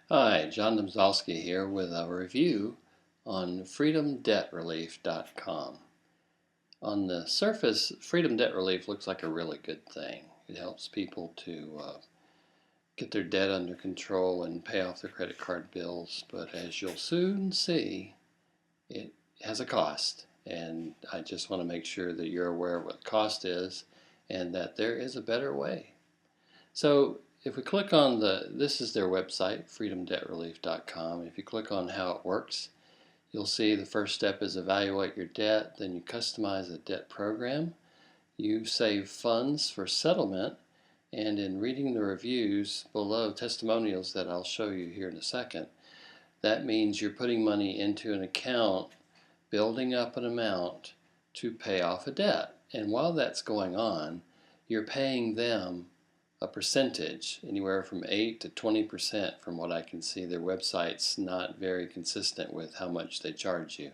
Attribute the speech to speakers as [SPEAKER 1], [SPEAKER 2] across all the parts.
[SPEAKER 1] Hi, John Domzalski here with a review on freedomdebtrelief.com. On the surface, Freedom Debt Relief looks like a really good thing. It helps people to get their debt under control and pay off their credit card bills, but as you'll soon see, it has a cost. And I just want to make sure that you're aware of what the cost is and that there is a better way. So if we click on this is their website, freedomdebtrelief.com. If you click on how it works, you'll see the first step is evaluate your debt, then you customize a debt program, you save funds for settlement, and in reading the reviews below, testimonials that I'll show you here in a second, that means you're putting money into an account, building up an amount to pay off a debt. And while that's going on, you're paying them a percentage, anywhere from 8 to 20% from what I can see. Their website's not very consistent with how much they charge you.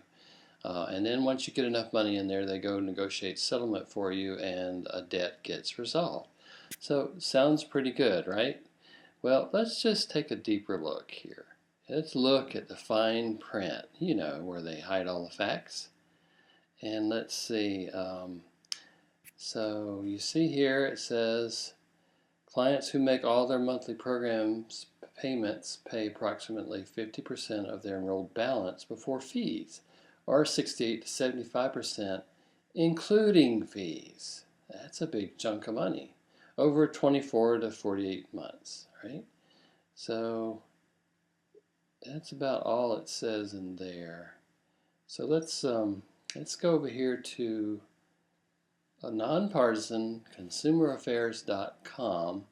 [SPEAKER 1] And then once you get enough money in there, they go negotiate settlement for you and a debt gets resolved. So sounds pretty good, right? Well, let's just take a deeper look here. Let's look at the fine print, where they hide all the facts. And let's see. So you see here it says, clients who make all their monthly programs payments pay approximately 50% of their enrolled balance before fees, or 68 to 75% including fees. That's a big chunk of money over 24 to 48 months, right? So that's about all it says in there. So let's go over here to a nonpartisan consumeraffairs.com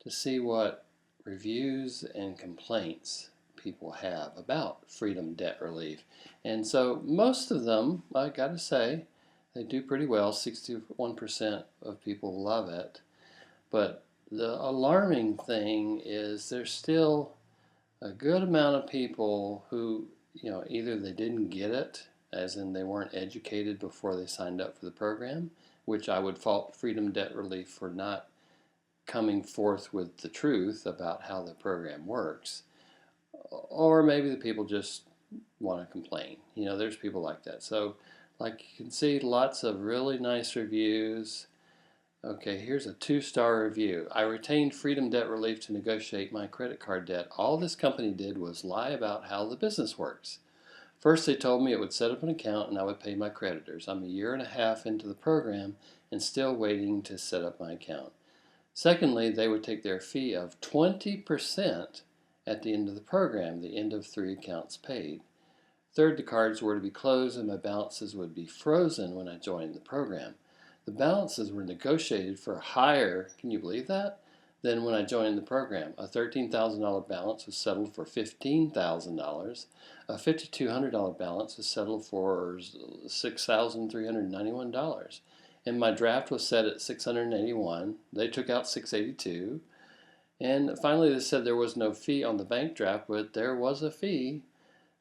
[SPEAKER 1] to see what reviews and complaints people have about Freedom Debt Relief. And so most of them, I gotta say, they do pretty well. 61% of people love it. But the alarming thing is there's still a good amount of people who, either they didn't get it, as in they weren't educated before they signed up for the program, which I would fault Freedom Debt Relief for not coming forth with the truth about how the program works. Or maybe the people just want to complain. There's people like that. So, like you can see, lots of really nice reviews. Okay, here's a 2-star review. I retained Freedom Debt Relief to negotiate my credit card debt. All this company did was lie about how the business works. First, they told me it would set up an account and I would pay my creditors. I'm a year and a half into the program and still waiting to set up my account. Secondly, they would take their fee of 20% at the end of the program, the end of 3 accounts paid. Third, the cards were to be closed and my balances would be frozen when I joined the program. The balances were negotiated for higher, can you believe that, than when I joined the program. A $13,000 balance was settled for $15,000. A $5,200 balance was settled for $6,391. And my draft was set at 681. They took out 682. And finally, they said there was no fee on the bank draft, but there was a fee.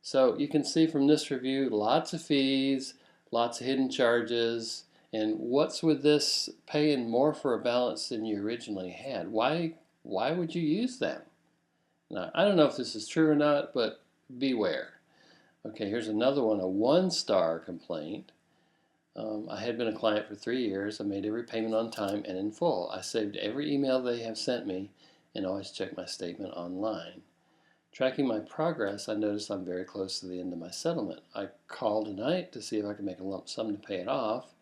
[SPEAKER 1] So you can see from this review, lots of fees, lots of hidden charges. And what's with this paying more for a balance than you originally had? Why would you use them? Now, I don't know if this is true or not, but beware. Okay, here's another one, a 1-star complaint. I had been a client for 3 years. I made every payment on time and in full. I saved every email they have sent me and always check my statement online. Tracking my progress, I noticed I'm very close to the end of my settlement. I called tonight to see if I could make a lump sum to pay it off,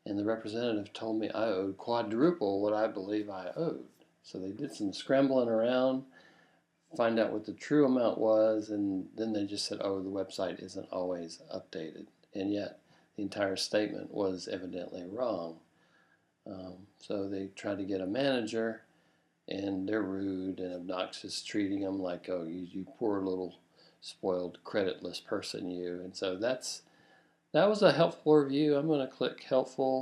[SPEAKER 1] and the representative told me I owed quadruple what I believe I owed. So they did some scrambling around, find out what the true amount was, and then they just said, oh, the website isn't always updated. And yet the entire statement was evidently wrong. So they tried to get a manager, and they're rude and obnoxious, treating them like, oh, you poor little spoiled creditless person, you. And so that was a helpful review. I'm going to click helpful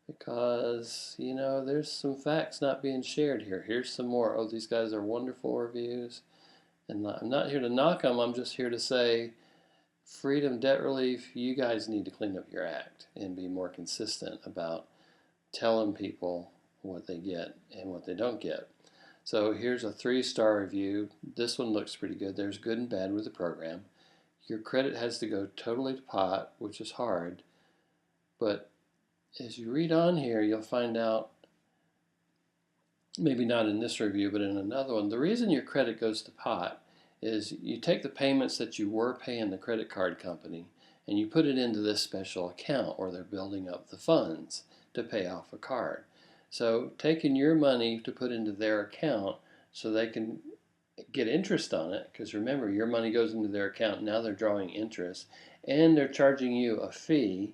[SPEAKER 1] because, there's some facts not being shared here. Here's some more. Oh, these guys are wonderful reviews. And I'm not here to knock them. I'm just here to say, Freedom Debt Relief, you guys need to clean up your act and be more consistent about telling people what they get and what they don't get. So here's a 3-star review. This one looks pretty good. There's good and bad with the program. Your credit has to go totally to pot, which is hard. But as you read on here, you'll find out, maybe not in this review, but in another one, the reason your credit goes to pot is you take the payments that you were paying the credit card company and you put it into this special account where they're building up the funds to pay off a card. So taking your money to put into their account so they can get interest on it, because remember, your money goes into their account, now they're drawing interest, and they're charging you a fee.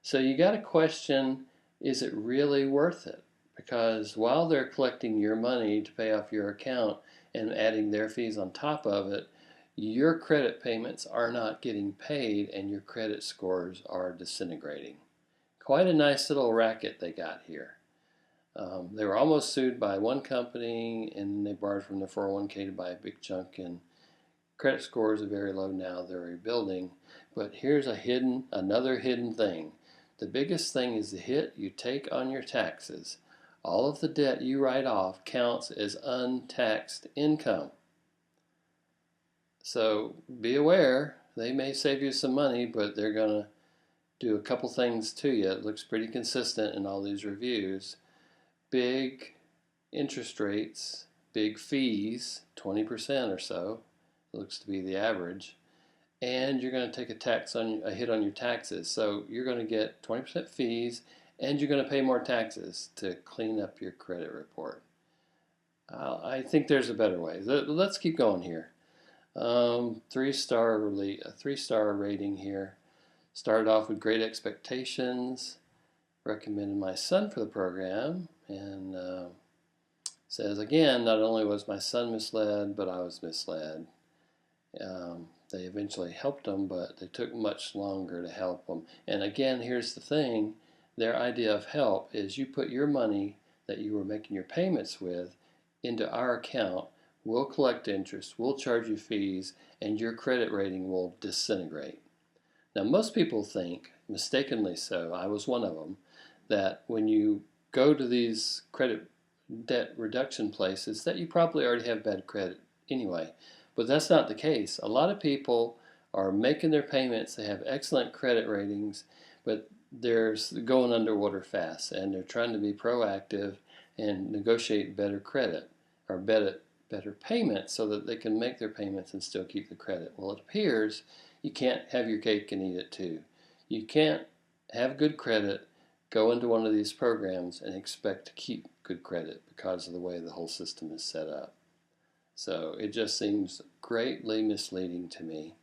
[SPEAKER 1] So you got to question, is it really worth it? Because while they're collecting your money to pay off your account and adding their fees on top of it, your credit payments are not getting paid and your credit scores are disintegrating. Quite a nice little racket they got here. They were almost sued by one company, and they borrowed from their 401k to buy a big chunk, and credit scores are very low now. They're rebuilding. But here's another hidden thing. The biggest thing is the hit you take on your taxes. All of the debt you write off counts as untaxed income. So be aware, they may save you some money, but they're going to do a couple things to you. It looks pretty consistent in all these reviews. Big interest rates, big fees, 20% or so, looks to be the average, and you're going to take a hit on your taxes. So you're going to get 20% fees, and you're going to pay more taxes to clean up your credit report. I think there's a better way. Let's keep going here. 3-star rating here. Started off with great expectations. Recommended my son for the program, and says again, not only was my son misled, but I was misled. They eventually helped him, but they took much longer to help him. And again, here's the thing, their idea of help is you put your money that you were making your payments with into our account, we'll collect interest, we'll charge you fees, and your credit rating will disintegrate. Now most people think, mistakenly so, I was one of them, that when you go to these credit debt reduction places that you probably already have bad credit anyway. But that's not the case. A lot of people are making their payments, they have excellent credit ratings, but they're going underwater fast, and they're trying to be proactive and negotiate better credit or better payments so that they can make their payments and still keep the credit. Well, it appears you can't have your cake and eat it too. You can't have good credit, go into one of these programs, and expect to keep good credit because of the way the whole system is set up. So it just seems greatly misleading to me,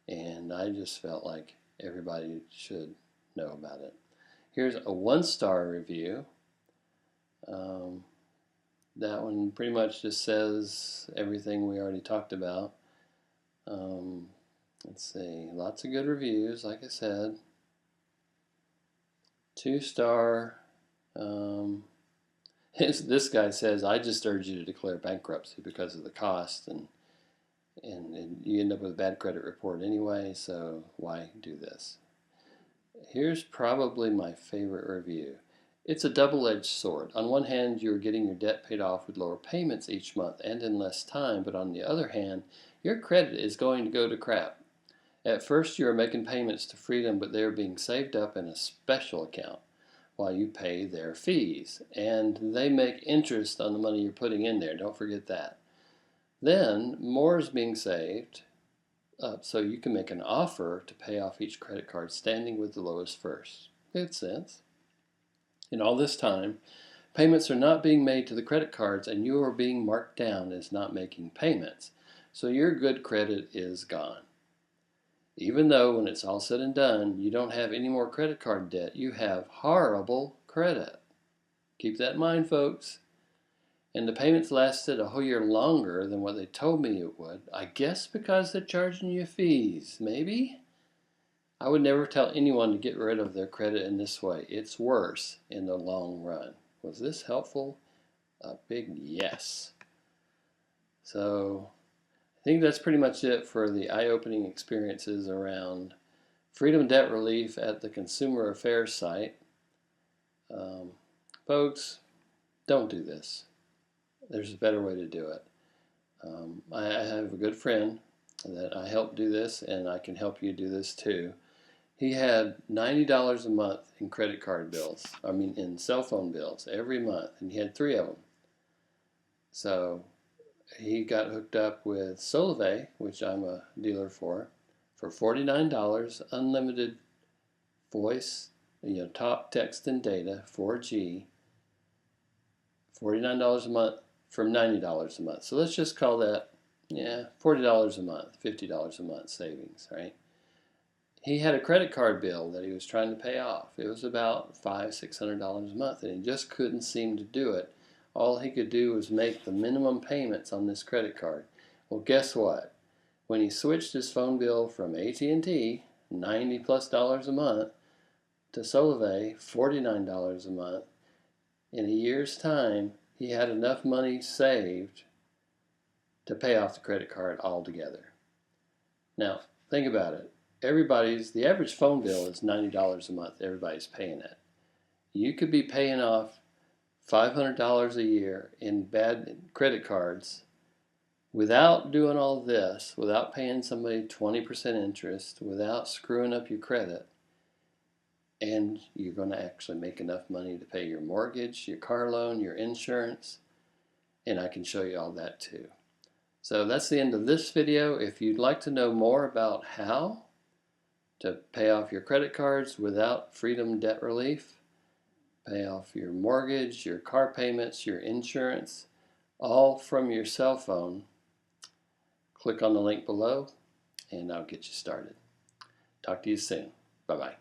[SPEAKER 1] and I just felt like everybody should know about it. Here's a 1-star review. That one pretty much just says everything we already talked about. Let's see, lots of good reviews, like I said. 2-star. This guy says, I just urge you to declare bankruptcy because of the cost, and you end up with a bad credit report anyway, so why do this? Here's probably my favorite review. It's a double-edged sword. On one hand, you're getting your debt paid off with lower payments each month and in less time, but on the other hand, your credit is going to go to crap. At first, you are making payments to Freedom, but they are being saved up in a special account while you pay their fees, and they make interest on the money you're putting in there. Don't forget that. Then more is being saved up so you can make an offer to pay off each credit card standing with the lowest first. Good sense. In all this time, payments are not being made to the credit cards, and you are being marked down as not making payments. So your good credit is gone. Even though when it's all said and done, you don't have any more credit card debt, you have horrible credit. Keep that in mind, folks. And the payments lasted a whole year longer than what they told me it would. I guess because they're charging you fees, maybe? I would never tell anyone to get rid of their credit in this way. It's worse in the long run. Was this helpful? A big yes. So I think that's pretty much it for the eye-opening experiences around Freedom Debt Relief at the Consumer Affairs site. Folks, don't do this. There's a better way to do it. I have a good friend that I helped do this, and I can help you do this too. He had $90 a month in credit card bills, in cell phone bills every month, and he had 3 of them. So he got hooked up with Solvay, which I'm a dealer for $49, unlimited voice, talk, text, and data, 4G, $49 a month from $90 a month. So let's just call that, $40 a month, $50 a month savings, right? He had a credit card bill that he was trying to pay off. It was about $500–600 a month, and he just couldn't seem to do it. All he could do was make the minimum payments on this credit card. Well, guess what? When he switched his phone bill from AT&T, $90+ a month, to Solvay, $49 a month, in a year's time, he had enough money saved to pay off the credit card altogether. Now, think about it. The average phone bill is $90 a month. Everybody's paying it. You could be paying off $500 a year in bad credit cards without doing all this, without paying somebody 20% interest, without screwing up your credit, and you're going to actually make enough money to pay your mortgage, your car loan, your insurance, and I can show you all that too. So that's the end of this video. If you'd like to know more about how to pay off your credit cards without Freedom Debt Relief, pay off your mortgage, your car payments, your insurance, all from your cell phone, click on the link below and I'll get you started. Talk to you soon. Bye-bye.